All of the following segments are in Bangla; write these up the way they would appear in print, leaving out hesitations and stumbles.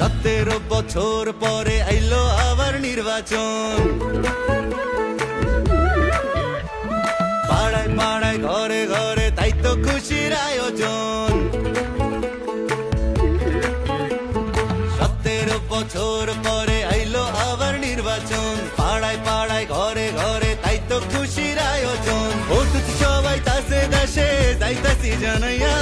17 বছর পরে আইলো আবার নির্বাচন। পাড়ায় পাড়ায় ঘরে ঘরে তাই তো খুশির আয়োজন। 17 বছর পরে আইলো আবার নির্বাচন। পাড়ায় পাড়ায় ঘরে ঘরে তাই তো খুশির আয়োজন। ভোট সবাই তাসে দেশে যাইতাছি জানাইয়া,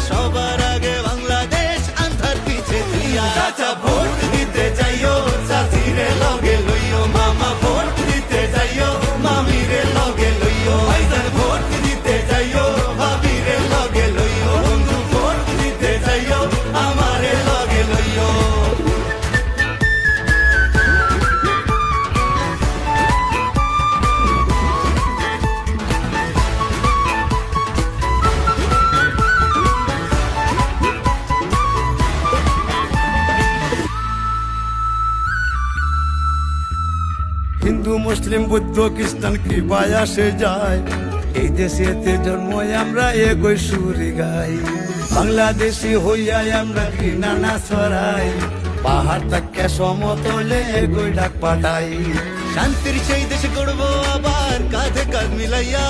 সবার আগে বাংলাদেশ আন্ধার পিছে দিয়া। চাচা ভোট দিতে যাইও, চাচিরে লগে লইও, মামা ভোট দিতে যাইও, মামিরে লগে লইও। ভাইজান ভোট দিতে যাইও, ভাবিরে লগে লইও, বন্ধু ভোট দিতে যাইও, আমারে লগে লইও। হিন্দু মুসলিম বৌদ্ধ খ্রিস্টান কৃপায় আসে যায়, এই দেশেতে জন্ম আমরা এগোই সুরে গাই। বাংলাদেশি হইয়া আমরা ঘৃণা না ছড়াই, পাহাড় তাকে সমতলে এগোই ডাক পাঠাই। শান্তির সেই দেশ গড়বো আবার কাঁধে কাঁধ মিলাইয়া,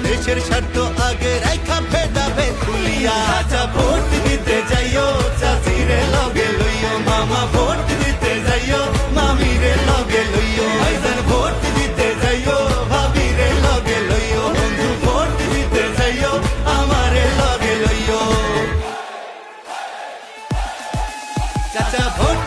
দেশের স্বার্থ আগে রাখা ভেদাভেদ ভুলিয়া। চাচা ভোট দিতে যাইও, চাচিরে লগে লইও, মামা ভোট দিতে যাইও, মামিরে লগে লইও। ভাইজান ভোট দিতে যাইও, ভাবিরে লগে লইও, বন্ধু ভোট দিতে যাইও, আমারে লগে লইও। চাচা ভোট